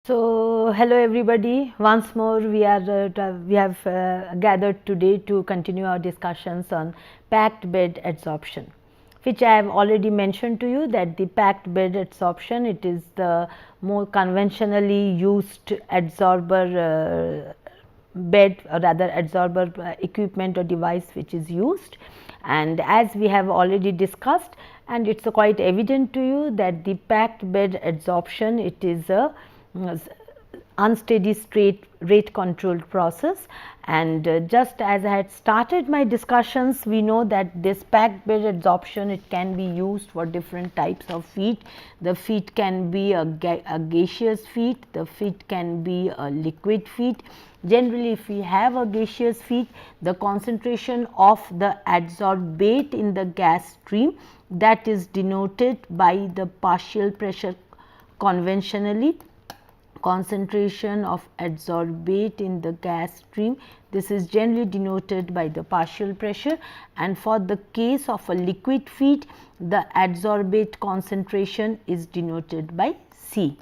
So, hello everybody, once more we have gathered today to continue our discussions on packed bed adsorption, which I have already mentioned to you that the packed bed adsorption, it is the more conventionally used adsorber bed or rather adsorber equipment or device which is used. And as we have already discussed, and it is quite evident to you that the packed bed adsorption, it is a unsteady state rate controlled process. And just as I had started my discussions, we know that this packed bed adsorption, it can be used for different types of feed. The feed can be a gaseous feed, the feed can be a liquid feed. Generally, if we have a gaseous feed, the concentration of the adsorbate in the gas stream, that is denoted by the partial pressure conventionally. Concentration of adsorbate in the gas stream, this is generally denoted by the partial pressure, and for the case of a liquid feed, the adsorbate concentration is denoted by C.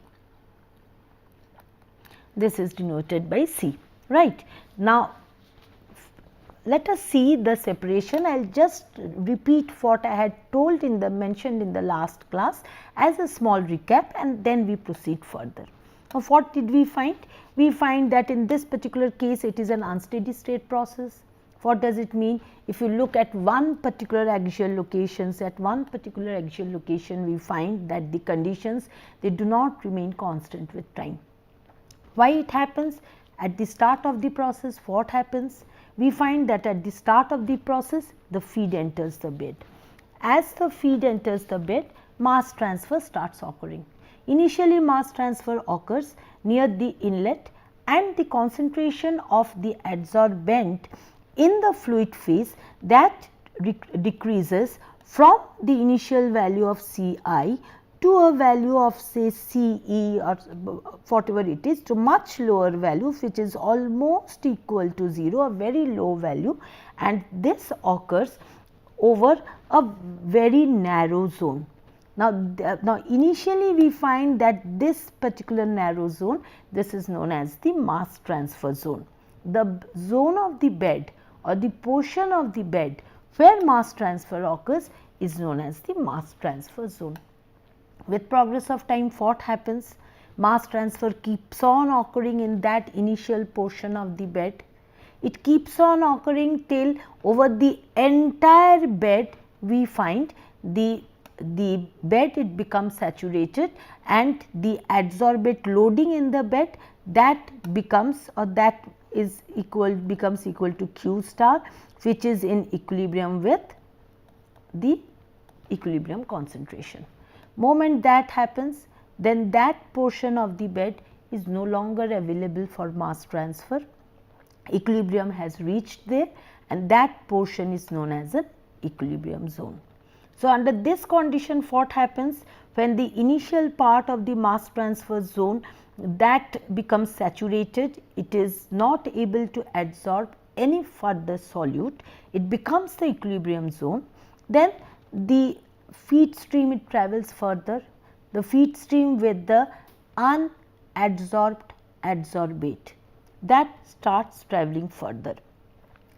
This is denoted by C, right. Now, let us see the separation. I will just repeat what I had told in the mentioned in the last class as a small recap, and then we proceed further. Now, what did we find? We find that in this particular case, it is an unsteady state process. What does it mean? If you look at one particular axial locations, at one particular axial location, we find that the conditions, they do not remain constant with time. Why it happens? At the start of the process, what happens? We find that at the start of the process, the feed enters the bed. As the feed enters the bed, mass transfer starts occurring. Initially, mass transfer occurs near the inlet, and the concentration of the adsorbent in the fluid phase, that decreases from the initial value of Ci to a value of say Ce or whatever it is, to much lower value, which is almost equal to 0, a very low value, and this occurs over a very narrow zone. Now, initially we find that this particular narrow zone, this is known as the mass transfer zone. The zone of the bed or the portion of the bed where mass transfer occurs is known as the mass transfer zone. With progress of time, what happens? Mass transfer keeps on occurring in that initial portion of the bed. It keeps on occurring till over the entire bed we find the bed, it becomes saturated, and the adsorbate loading in the bed, that becomes or that is becomes equal to Q star, which is in equilibrium with the equilibrium concentration. Moment that happens, then that portion of the bed is no longer available for mass transfer. Equilibrium has reached there, and that portion is known as an equilibrium zone. So, under this condition, what happens? When the initial part of the mass transfer zone, that becomes saturated, it is not able to adsorb any further solute, it becomes the equilibrium zone. Then the feed stream, it travels further, the feed stream with the unadsorbed adsorbate, that starts travelling further.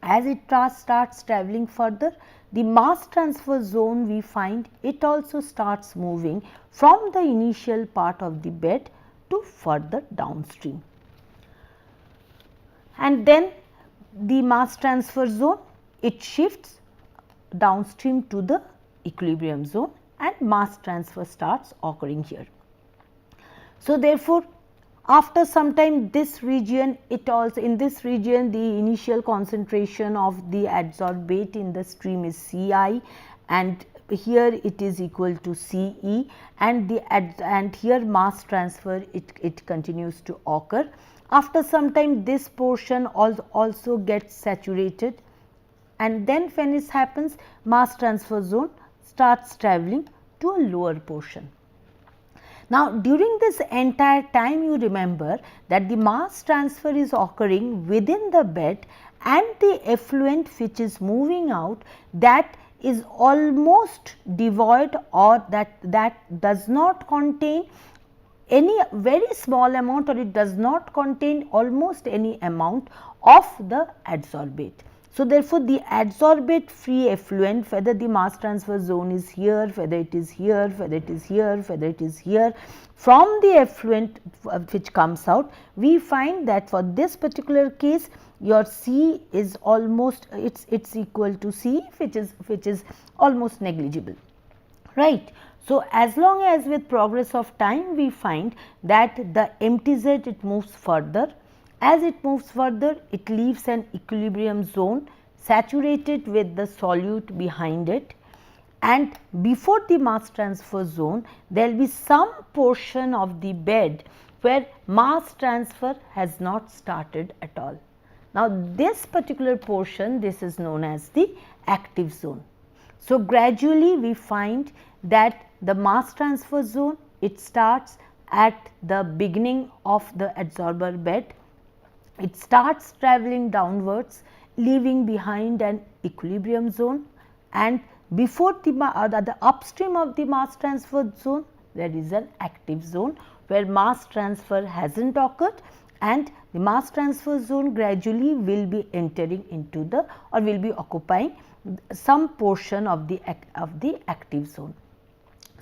As it starts travelling further, the mass transfer zone, we find it also starts moving from the initial part of the bed to further downstream. And then the mass transfer zone, it shifts downstream to the equilibrium zone, and mass transfer starts occurring here. So, therefore, after some time, this region, it also in this region, the initial concentration of the adsorbate in the stream is Ci, and here it is equal to Ce, and here mass transfer, it continues to occur. After some time, this portion also gets saturated, and then when this happens, mass transfer zone starts travelling to a lower portion. Now, during this entire time, you remember that the mass transfer is occurring within the bed, and the effluent which is moving out, that is almost devoid, or that does not contain any very small amount, or it does not contain almost any amount of the adsorbate. So, therefore, the adsorbate free effluent, whether the mass transfer zone is here, whether it is here, whether it is here, whether it is here, from the effluent which comes out, we find that for this particular case your C is almost, it's equal to C, which is almost negligible, right. So, as long as with progress of time we find that the MTZ, it moves further. As it moves further, it leaves an equilibrium zone saturated with the solute behind it, and before the mass transfer zone there will be some portion of the bed where mass transfer has not started at all. Now, this particular portion, this is known as the active zone. So, gradually we find that the mass transfer zone, it starts at the beginning of the adsorber bed. It starts travelling downwards, leaving behind an equilibrium zone, and before the upstream of the mass transfer zone there is an active zone where mass transfer has not occurred, and the mass transfer zone gradually will be entering into the, or will be occupying some portion of the active zone.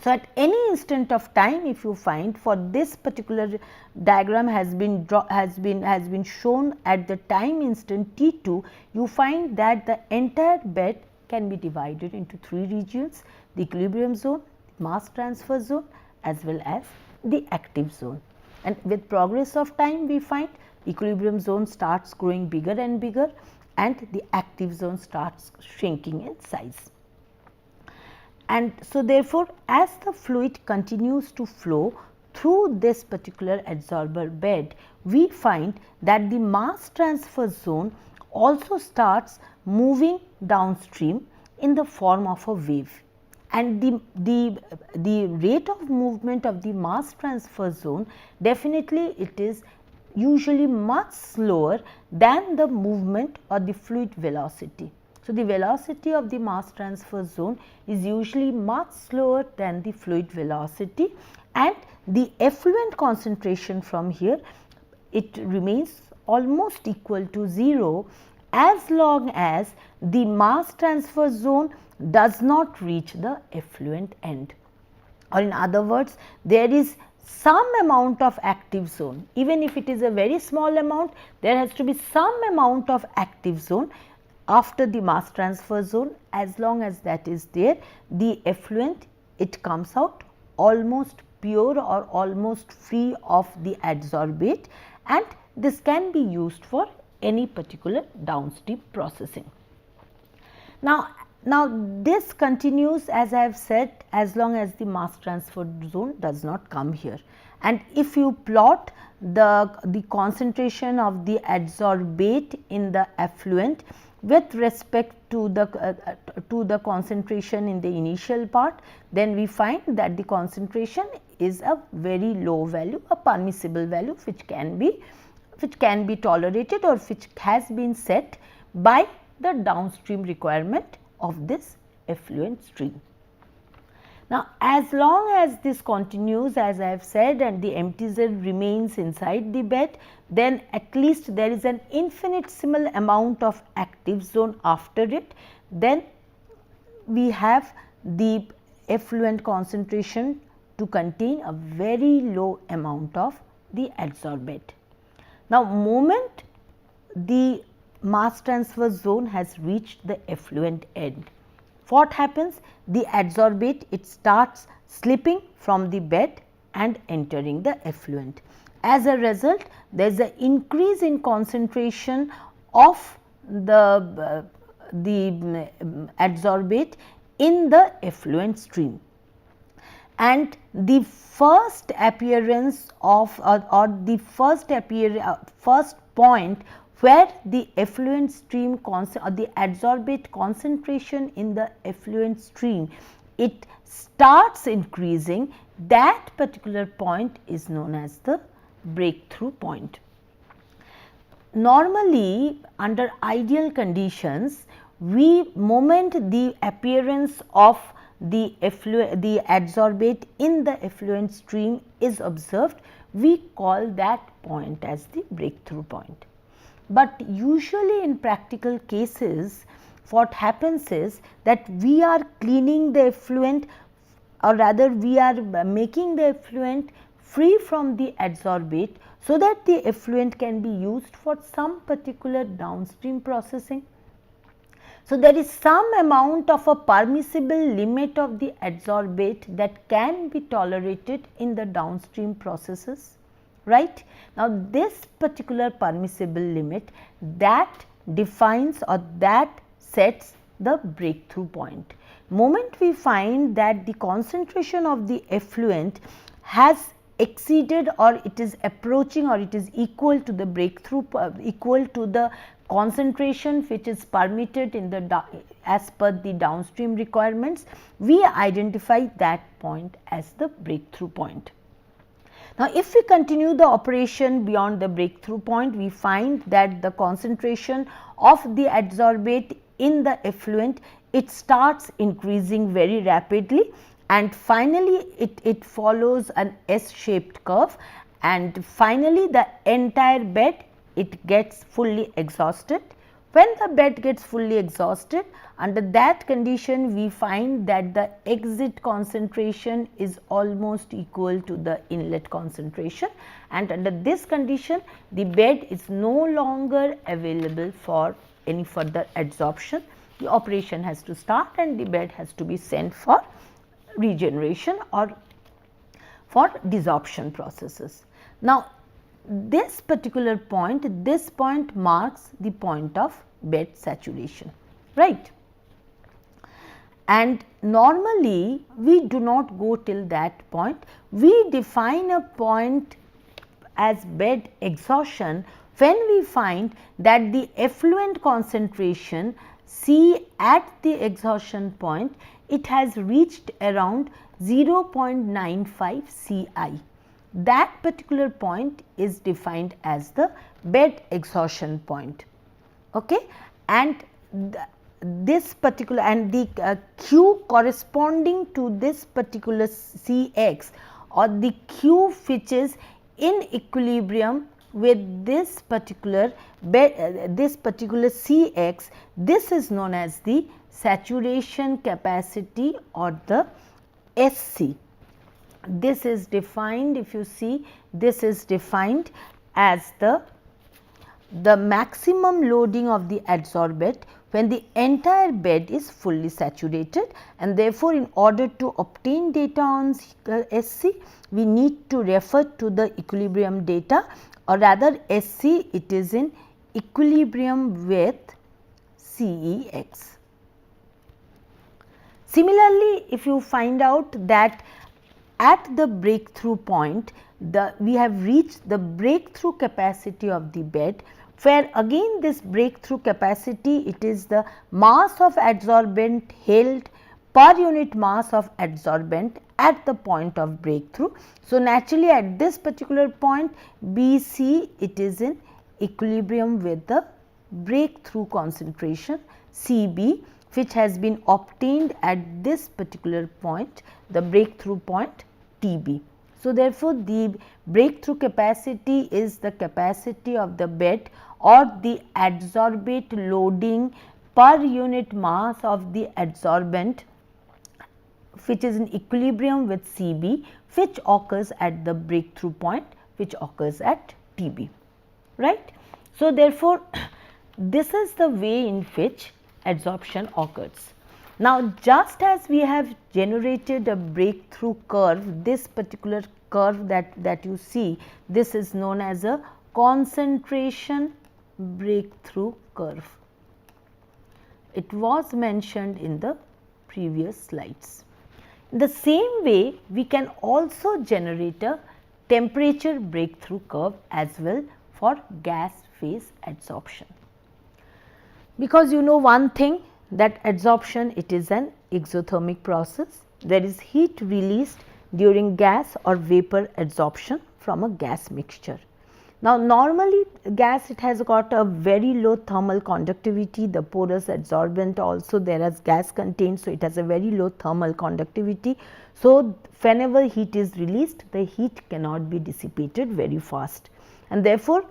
So, at any instant of time, if you find, for this particular diagram has been shown at the time instant T2, you find that the entire bed can be divided into 3 regions: the equilibrium zone, mass transfer zone, as well as the active zone. And with progress of time, we find equilibrium zone starts growing bigger and bigger, and the active zone starts shrinking in size. And so, therefore, as the fluid continues to flow through this particular adsorber bed, we find that the mass transfer zone also starts moving downstream in the form of a wave, and the rate of movement of the mass transfer zone, definitely it is usually much slower than the movement or the fluid velocity. So, the velocity of the mass transfer zone is usually much slower than the fluid velocity, and the effluent concentration from here, it remains almost equal to 0 as long as the mass transfer zone does not reach the effluent end, or in other words, there is some amount of active zone. Even if it is a very small amount, there has to be some amount of active zone after the mass transfer zone. As long as that is there, the effluent, it comes out almost pure or almost free of the adsorbate, and this can be used for any particular downstream processing. Now this continues, as I have said, as long as the mass transfer zone does not come here. And if you plot the concentration of the adsorbate in the effluent with respect to the concentration in the initial part, then we find that the concentration is a very low value, a permissible value which can be tolerated, or which has been set by the downstream requirement of this effluent stream. Now, as long as this continues, as I have said, and the MTZ remains inside the bed, then at least there is an infinitesimal amount of active zone after it, then we have the effluent concentration to contain a very low amount of the adsorbate. Now, moment the mass transfer zone has reached the effluent end, what happens? The adsorbate, it starts slipping from the bed and entering the effluent. As a result, there is an increase in concentration of the adsorbate in the effluent stream, and the first appearance of first point where the effluent stream or the adsorbate concentration in the effluent stream, it starts increasing, that particular point is known as the breakthrough point. Normally, under ideal conditions, moment the appearance of the adsorbate in the effluent stream is observed, we call that point as the breakthrough point. But usually in practical cases, what happens is that we are cleaning the effluent, or rather we are making the effluent free from the adsorbate, so that the effluent can be used for some particular downstream processing. So, there is some amount of a permissible limit of the adsorbate that can be tolerated in the downstream processes, right. Now, this particular permissible limit that defines or that sets the breakthrough point. Moment we find that the concentration of the effluent has exceeded, or it is approaching, or it is equal to the breakthrough, equal to the concentration which is permitted in the as per the downstream requirements, we identify that point as the breakthrough point. Now, if we continue the operation beyond the breakthrough point, we find that the concentration of the adsorbate in the effluent, it starts increasing very rapidly, and finally it follows an S-shaped curve, and finally the entire bed, it gets fully exhausted. When the bed gets fully exhausted, under that condition we find that the exit concentration is almost equal to the inlet concentration, and under this condition the bed is no longer available for any further adsorption. The operation has to start and the bed has to be sent for regeneration or for desorption processes. Now, this particular point, this point marks the point of bed saturation, right. And normally we do not go till that point, we define a point as bed exhaustion when we find that the effluent concentration C at the exhaustion point, it has reached around 0.95 Ci. That particular point is defined as the bed exhaustion point, okay. And this particular, and the Q corresponding to this particular Cx, or the Q which is in equilibrium with this particular bed, this particular Cx, this is known as the saturation capacity or the SC. This is defined, if you see, this is defined as the maximum loading of the adsorbate when the entire bed is fully saturated, and therefore, in order to obtain data on SC, we need to refer to the equilibrium data, or rather SC, it is in equilibrium with Cex. Similarly, if you find out that at the breakthrough point, we have reached the breakthrough capacity of the bed, where again this breakthrough capacity, it is the mass of adsorbent held per unit mass of adsorbent at the point of breakthrough. So, naturally at this particular point BC, it is in equilibrium with the breakthrough concentration Cb, which has been obtained at this particular point, the breakthrough point Tb. So, therefore, the breakthrough capacity is the capacity of the bed or the adsorbate loading per unit mass of the adsorbent, which is in equilibrium with Cb, which occurs at the breakthrough point, which occurs at Tb, right. So, therefore, this is the way in which adsorption occurs. Now, just as we have generated a breakthrough curve, this particular curve that you see, this is known as a concentration breakthrough curve. It was mentioned in the previous slides. In the same way, we can also generate a temperature breakthrough curve as well for gas phase adsorption. Because you know one thing, that adsorption, it is an exothermic process. There is heat released during gas or vapor adsorption from a gas mixture. Now, normally gas, it has got a very low thermal conductivity, the porous adsorbent also there as gas contained. So, it has a very low thermal conductivity. So, whenever heat is released, the heat cannot be dissipated very fast, and therefore,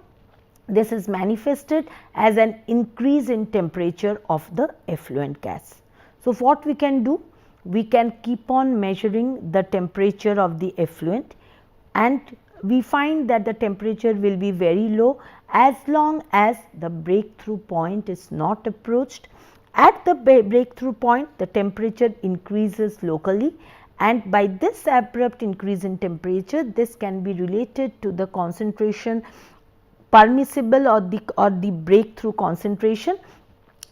this is manifested as an increase in temperature of the effluent gas. So, what we can do? We can keep on measuring the temperature of the effluent, and we find that the temperature will be very low as long as the breakthrough point is not approached. At the breakthrough point, the temperature increases locally, and by this abrupt increase in temperature, this can be related to the concentration permissible or the breakthrough concentration,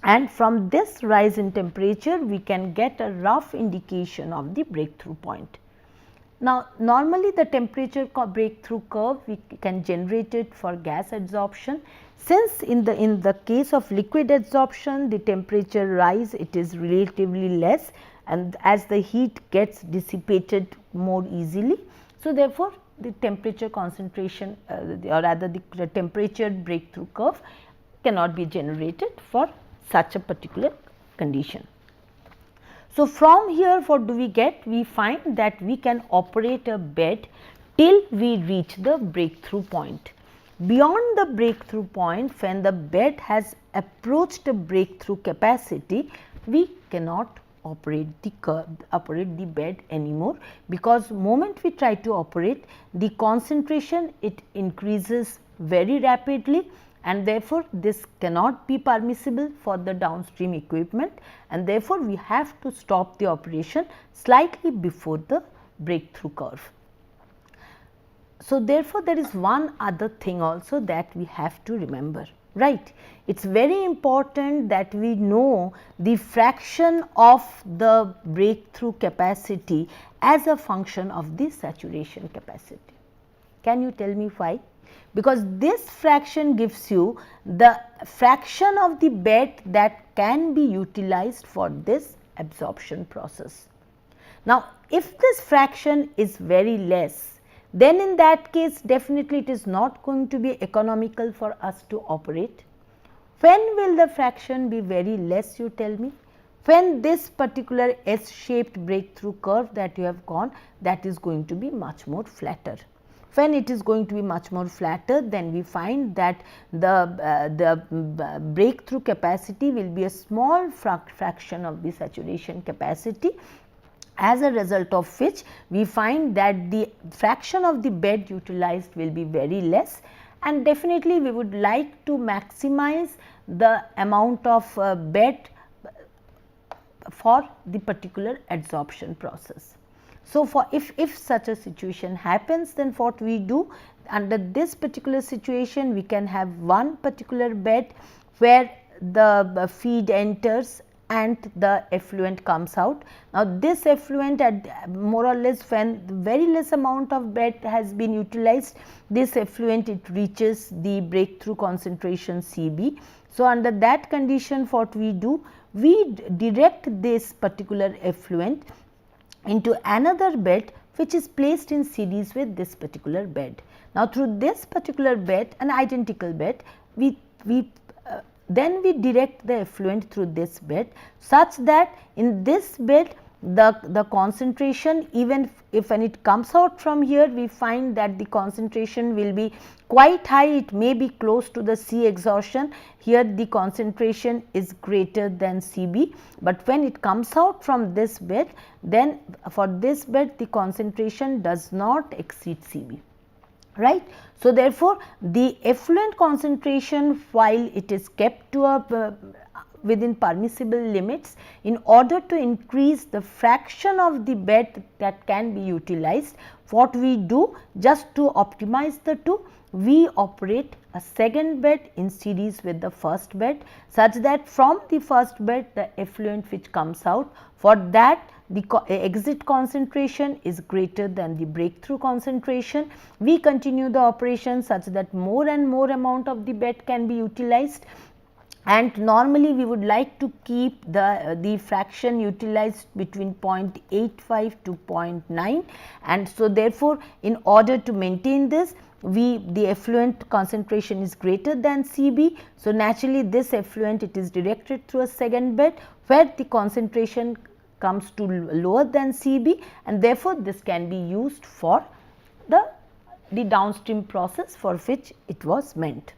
and from this rise in temperature we can get a rough indication of the breakthrough point. Now, normally the temperature breakthrough curve we can generate it for gas adsorption. Since in the case of liquid adsorption, the temperature rise, it is relatively less, and as the heat gets dissipated more easily. So, therefore, the temperature concentration or rather the temperature breakthrough curve cannot be generated for such a particular condition. So, from here what do we get? We find that we can operate a bed till we reach the breakthrough point. Beyond the breakthrough point, when the bed has approached a breakthrough capacity, we cannot operate the bed anymore, because moment we try to operate, the concentration it increases very rapidly, and therefore, this cannot be permissible for the downstream equipment, and therefore, we have to stop the operation slightly before the breakthrough curve. So, therefore, there is one other thing also that we have to remember, right. It is very important that we know the fraction of the breakthrough capacity as a function of the saturation capacity. Can you tell me why? Because this fraction gives you the fraction of the bed that can be utilized for this absorption process. Now, if this fraction is very less, then in that case definitely it is not going to be economical for us to operate. When will the fraction be very less, you tell me? When this particular S-shaped breakthrough curve that you have gone, that is going to be much more flatter. When it is going to be much more flatter, then we find that the breakthrough capacity will be a small fraction of the saturation capacity, as a result of which we find that the fraction of the bed utilized will be very less, and definitely we would like to maximize the amount of bed for the particular adsorption process. So, for if such a situation happens, then what we do under this particular situation, we can have one particular bed where the feed enters and the effluent comes out. Now, this effluent at more or less when very less amount of bed has been utilized, this effluent it reaches the breakthrough concentration Cb. So, under that condition what we do? We direct this particular effluent into another bed which is placed in series with this particular bed. Now, through this particular bed, an identical bed, then we direct the effluent through this bed, such that in this bed the concentration, even if when it comes out from here, we find that the concentration will be quite high, it may be close to the C exhaustion. Here the concentration is greater than Cb, but when it comes out from this bed, then for this bed the concentration does not exceed Cb, right. So, therefore, the effluent concentration, while it is kept to a within permissible limits, in order to increase the fraction of the bed that can be utilized, what we do just to optimize the two, we operate a second bed in series with the first bed, such that from the first bed the effluent which comes out, for that the exit concentration is greater than the breakthrough concentration. We continue the operation such that more and more amount of the bed can be utilized, and normally we would like to keep the fraction utilized between 0.85 to 0.9, and so therefore, in order to maintain this, the effluent concentration is greater than Cb. So, naturally this effluent, it is directed through a second bed where the concentration comes to lower than Cb, and therefore, this can be used for the downstream process for which it was meant.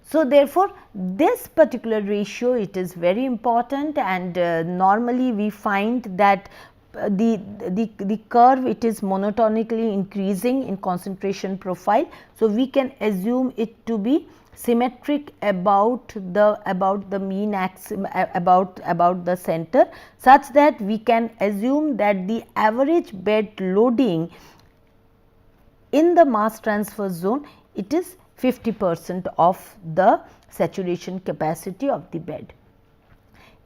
So, therefore, this particular ratio, it is very important, and normally we find that the curve, it is monotonically increasing in concentration profile. So, we can assume it to be symmetric about the mean axis, about the center, such that we can assume that the average bed loading in the mass transfer zone, it is 50% of the saturation capacity of the bed.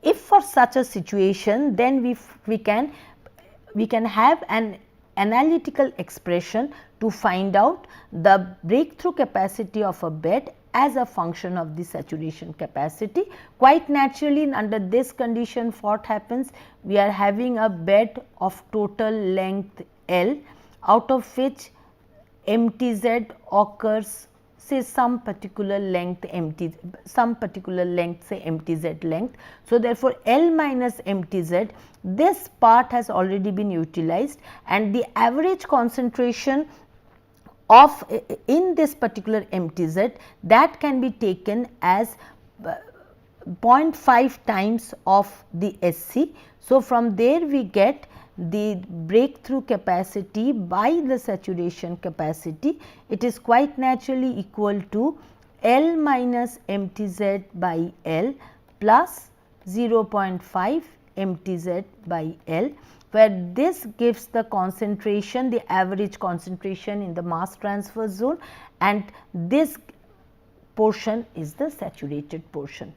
If for such a situation, then we can have an analytical expression to find out the breakthrough capacity of a bed as a function of the saturation capacity. Quite naturally, under this condition, what happens? We are having a bed of total length L, out of which MTZ occurs, say some particular length MT, some particular length, say MTZ length. So, therefore, L minus MTZ, this part has already been utilized, and the average concentration of in this particular MTZ, that can be taken as 0.5 times of the SC. So, from there we get the breakthrough capacity by the saturation capacity. It is quite naturally equal to L minus MTZ by L plus 0.5 MTZ by L, where this gives the concentration, the average concentration in the mass transfer zone, and this portion is the saturated portion.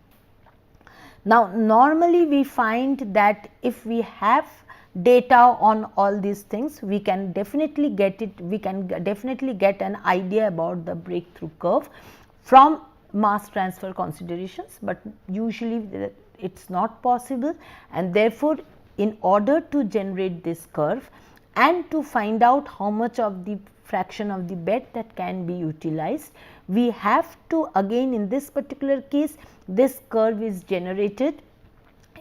Now, normally we find that if we have data on all these things, we can definitely get it, we can definitely get an idea about the breakthrough curve from mass transfer considerations, but usually it is not possible, and therefore, in order to generate this curve and to find out how much of the fraction of the bed that can be utilized, we have to, again in this particular case, this curve is generated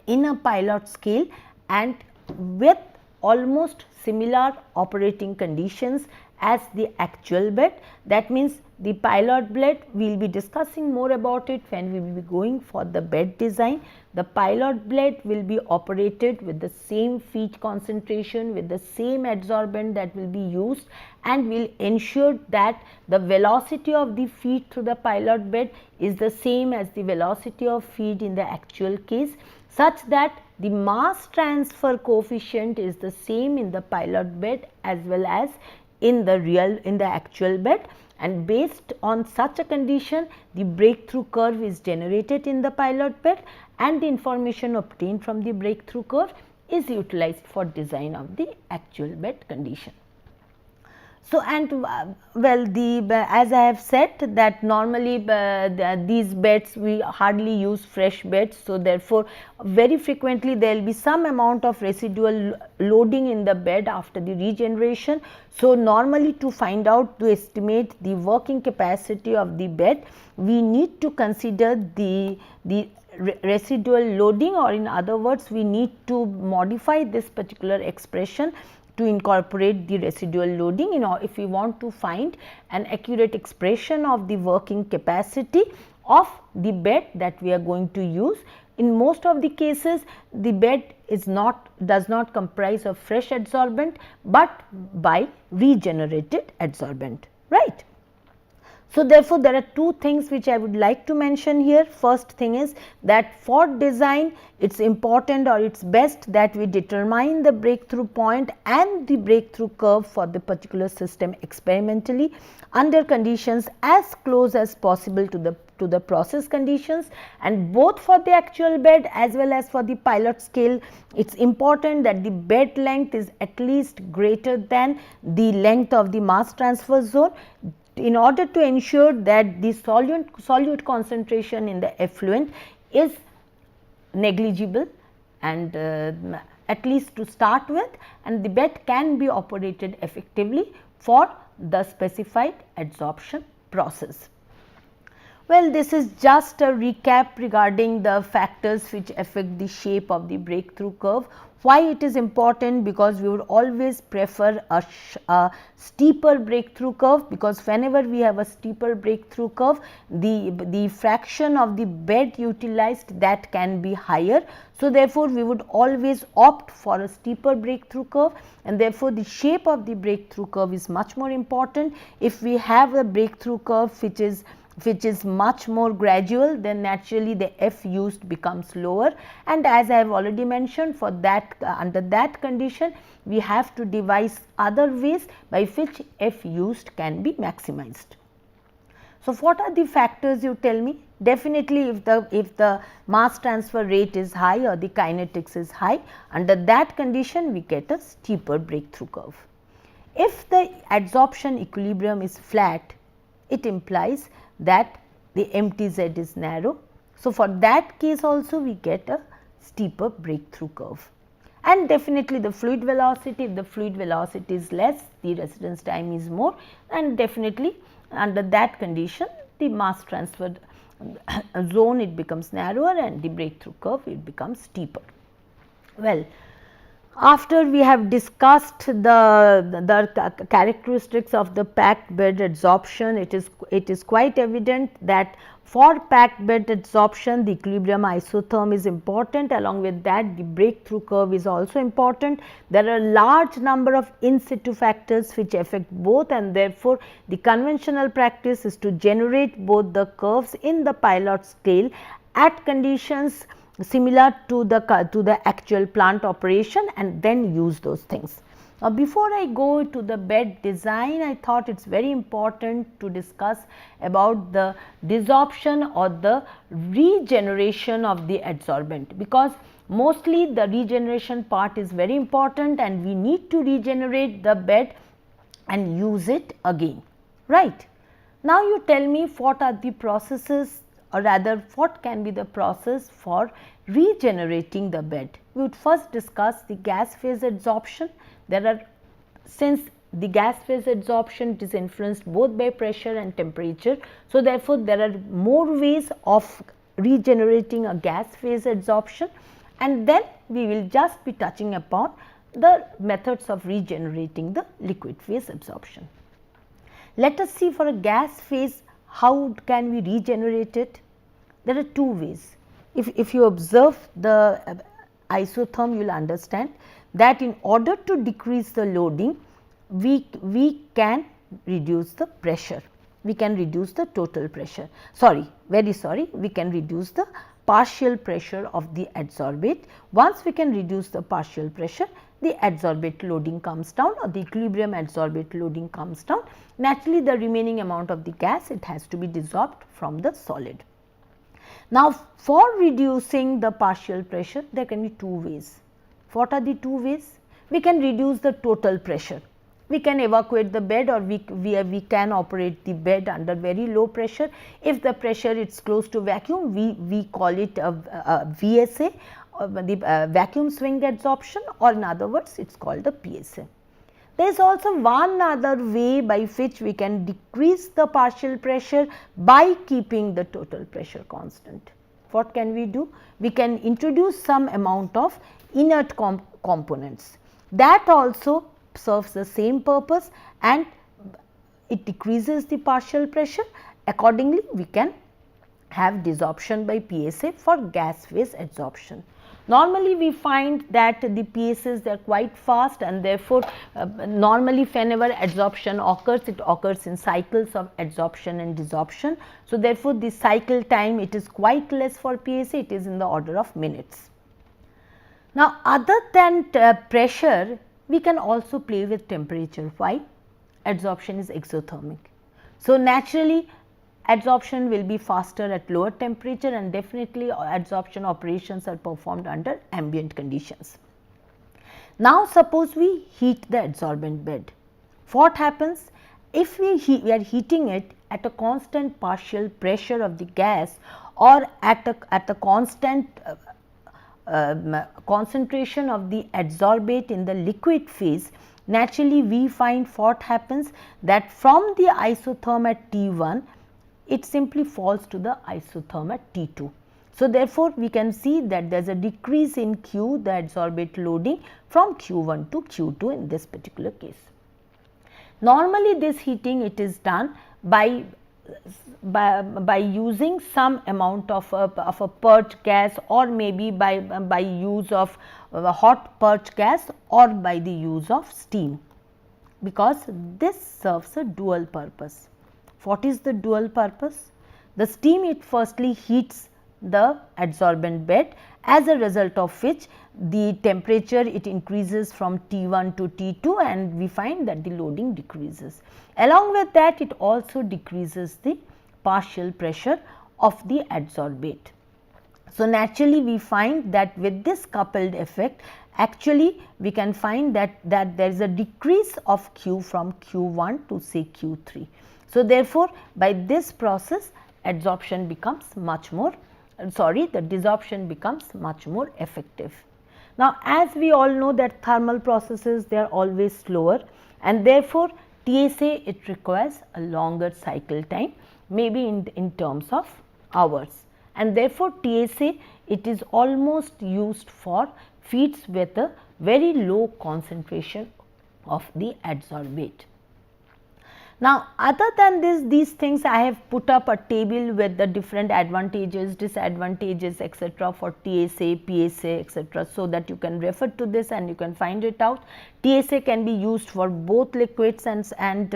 in a pilot scale and with almost similar operating conditions as the actual bed. That means, the pilot bed, we will be discussing more about it when we will be going for the bed design. The pilot bed will be operated with the same feed concentration, with the same adsorbent that will be used, and will ensure that the velocity of the feed through the pilot bed is the same as the velocity of feed in the actual case, such that the mass transfer coefficient is the same in the pilot bed as well as in the actual bed, and based on such a condition, the breakthrough curve is generated in the pilot bed, and the information obtained from the breakthrough curve is utilized for design of the actual bed condition. So, and well, as I have said that normally these beds we hardly use fresh beds. So, therefore, very frequently there will be some amount of residual loading in the bed after the regeneration. So, normally to find out, to estimate the working capacity of the bed, we need to consider the residual loading, or in other words, we need to modify this particular expression to incorporate the residual loading. If we want to find an accurate expression of the working capacity of the bed that we are going to use. In most of the cases, the bed does not comprise of fresh adsorbent, but by regenerated adsorbent, right. So, therefore, there are two things which I would like to mention here. First thing is that for design, it is important, or it is best that we determine the breakthrough point and the breakthrough curve for the particular system experimentally under conditions as close as possible to the process conditions, and both for the actual bed as well as for the pilot scale, it is important that the bed length is at least greater than the length of the mass transfer zone, in order to ensure that the solute concentration in the effluent is negligible, and at least to start with, and the bed can be operated effectively for the specified adsorption process. Well, this is just a recap regarding the factors which affect the shape of the breakthrough curve. Why it is important? Because we would always prefer a steeper breakthrough curve, because whenever we have a steeper breakthrough curve, the fraction of the bed utilized, that can be higher. So, therefore, we would always opt for a steeper breakthrough curve, and therefore, the shape of the breakthrough curve is much more important. If we have a breakthrough curve which is much more gradual, then naturally the F used becomes lower, and as I have already mentioned, for that under that condition we have to devise other ways by which F used can be maximized. So, what are the factors, you tell me? Definitely if the mass transfer rate is high or the kinetics is high, under that condition we get a steeper breakthrough curve. If the adsorption equilibrium is flat, it implies that the MTZ is narrow. So, for that case also we get a steeper breakthrough curve. And definitely the fluid velocity, if the fluid velocity is less, the residence time is more, and definitely under that condition the mass transfer zone, it becomes narrower and the breakthrough curve, it becomes steeper. Well, after we have discussed the characteristics of the packed bed adsorption, it is quite evident that for packed bed adsorption the equilibrium isotherm is important. Along with that, the breakthrough curve is also important. There are a large number of in situ factors which affect both, and therefore, the conventional practice is to generate both the curves in the pilot scale at conditions similar to the actual plant operation, and then use those things. Now, before I go to the bed design, I thought it is very important to discuss about the desorption or the regeneration of the adsorbent, because mostly the regeneration part is very important and we need to regenerate the bed and use it again, right. Now, you tell me what are the processes, or rather what can be the process for regenerating the bed. We would first discuss the gas phase adsorption. There are, since the gas phase adsorption is influenced both by pressure and temperature. So, therefore, there are more ways of regenerating a gas phase adsorption, and then we will just be touching upon the methods of regenerating the liquid phase absorption. Let us see for a gas phase how can we regenerate it. There are two ways. If you observe the isotherm, you will understand that in order to decrease the loading, we can reduce the pressure, we can reduce the total pressure, we can reduce the partial pressure of the adsorbate. Once we can reduce the partial pressure, the adsorbate loading comes down, or the equilibrium adsorbate loading comes down. Naturally, the remaining amount of the gas, it has to be dissolved from the solid. Now, for reducing the partial pressure, there can be two ways. What are the two ways? We can reduce the total pressure. We can evacuate the bed, or we can operate the bed under very low pressure. If the pressure is close to vacuum, we call it a VSA, the vacuum swing adsorption, or in other words it is called the PSA. There is also one other way by which we can decrease the partial pressure by keeping the total pressure constant. What can we do? We can introduce some amount of inert components. That also serves the same purpose and it decreases the partial pressure. Accordingly, we can have desorption by PSA for gas phase adsorption. Normally, we find that the PSAs, they are quite fast, and therefore, normally whenever adsorption occurs, it occurs in cycles of adsorption and desorption. So, therefore, the cycle time, it is quite less for PSA, it is in the order of minutes. Now, other than pressure, we can also play with temperature. Why? Adsorption is exothermic. So, naturally, adsorption will be faster at lower temperature, and definitely adsorption operations are performed under ambient conditions. Now, suppose we heat the adsorbent bed. What happens? If we are heating it at a constant partial pressure of the gas, or at a constant concentration of the adsorbate in the liquid phase, naturally we find what happens, that from the isotherm at T1, it simply falls to the isotherm at T2. So, therefore, we can see that there is a decrease in Q, the adsorbate loading, from Q1 to Q2 in this particular case. Normally, this heating it is done by using some amount of a purge gas, or maybe by use of hot purge gas, or by the use of steam, because this serves a dual purpose. What is the dual purpose? The steam, it firstly heats the adsorbent bed, as a result of which the temperature it increases from T1 to T2, and we find that the loading decreases. Along with that, it also decreases the partial pressure of the adsorbate. So, naturally we find that with this coupled effect, actually we can find that there is a decrease of Q from Q1 to say Q3. So, therefore, by this process adsorption becomes much more the desorption becomes much more effective. Now, as we all know that thermal processes, they are always slower, and therefore, TSA it requires a longer cycle time, maybe in terms of hours, and therefore, TSA it is almost used for feeds with a very low concentration of the adsorbate. Now, other than this, these things I have put up a table with the different advantages, disadvantages, etc. for TSA, PSA, etc. so that you can refer to this and you can find it out. TSA can be used for both liquids and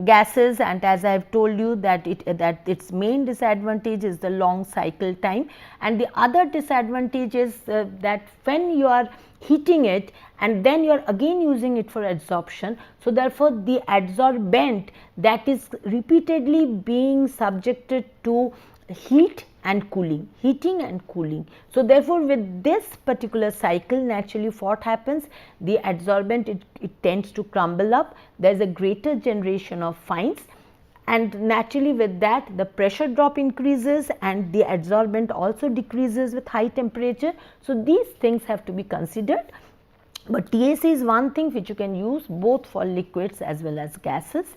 gases, and as I have told you that its main disadvantage is the long cycle time, and the other disadvantage is that when you are heating it and then you are again using it for adsorption. So, therefore, the adsorbent that is repeatedly being subjected to heat and cooling, heating and cooling. So, therefore, with this particular cycle, naturally what happens, the adsorbent it tends to crumble up, there is a greater generation of fines, and naturally with that the pressure drop increases and the adsorbent also decreases with high temperature. So, these things have to be considered, but TSA is one thing which you can use both for liquids as well as gases.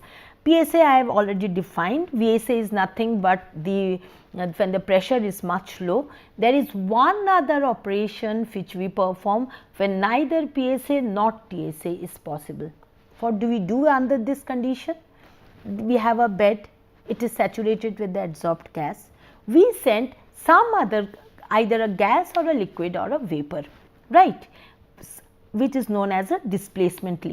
PSA I have already defined. VSA is nothing but when the pressure is much low. There is one other operation which we perform when neither PSA nor TSA is possible. What do we do under this condition? We have a bed, it is saturated with the adsorbed gas. We send some other, either a gas or a liquid or a vapor, right, which is known as a displacement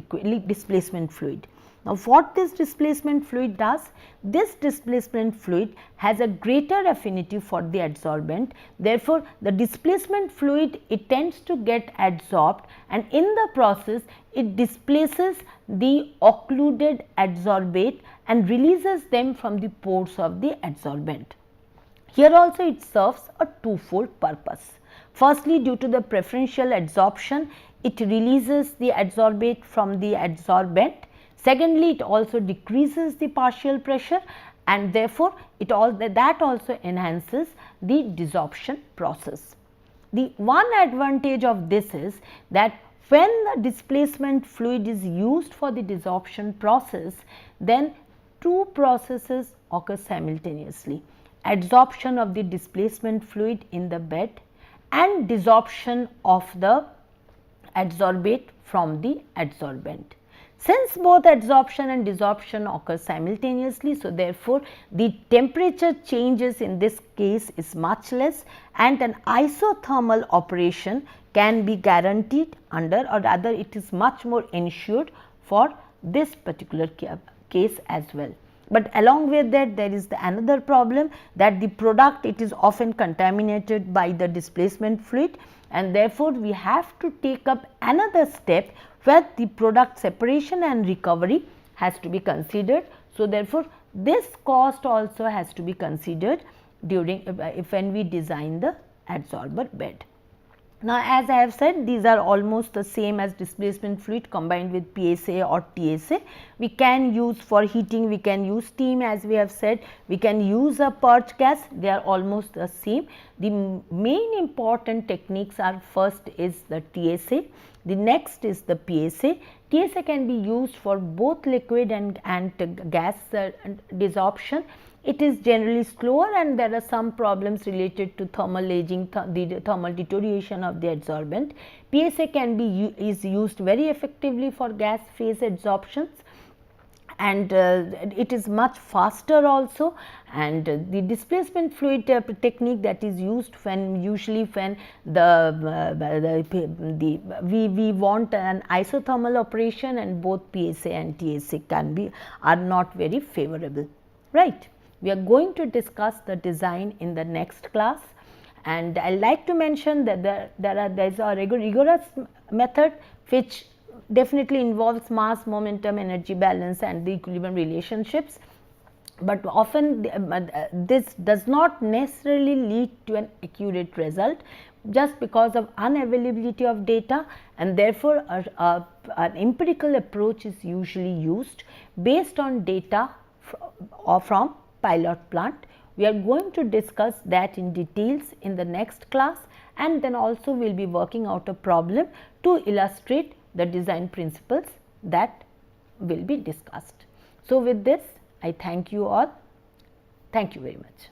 fluid. Now, what this displacement fluid does? This displacement fluid has a greater affinity for the adsorbent. Therefore, the displacement fluid it tends to get adsorbed, and in the process it displaces the occluded adsorbate and releases them from the pores of the adsorbent. Here also it serves a twofold purpose. Firstly, due to the preferential adsorption, it releases the adsorbate from the adsorbent. Secondly, it also decreases the partial pressure, and therefore, that also enhances the desorption process. The one advantage of this is that when the displacement fluid is used for the desorption process, then two processes occur simultaneously: adsorption of the displacement fluid in the bed and desorption of the adsorbate from the adsorbent. Since both adsorption and desorption occur simultaneously, so therefore, the temperature changes in this case is much less, and an isothermal operation can be guaranteed under, or rather it is much more ensured for this particular case as well. But along with that, there is another problem, that the product it is often contaminated by the displacement fluid, and therefore, we have to take up another step where the product separation and recovery has to be considered. So, therefore, this cost also has to be considered during when we design the adsorber bed. Now, as I have said, these are almost the same as displacement fluid combined with PSA or TSA. We can use for heating, we can use steam, as we have said, we can use a purge gas, they are almost the same. The main important techniques are, first is the TSA, the next is the PSA. TSA can be used for both liquid and gas desorption. It is generally slower and there are some problems related to thermal aging, the thermal deterioration of the adsorbent. PSA can be is used very effectively for gas phase adsorptions, and it is much faster also, and the displacement fluid technique that is used when usually when we want an isothermal operation, and both PSA and TSA are not very favorable, right. We are going to discuss the design in the next class, and I like to mention that there is a rigorous method which definitely involves mass, momentum, energy balance and the equilibrium relationships, but often this does not necessarily lead to an accurate result just because of unavailability of data, and therefore an empirical approach is usually used based on data from pilot plant. We are going to discuss that in details in the next class, and then also we will be working out a problem to illustrate the design principles that will be discussed. So, with this I thank you all. Thank you very much.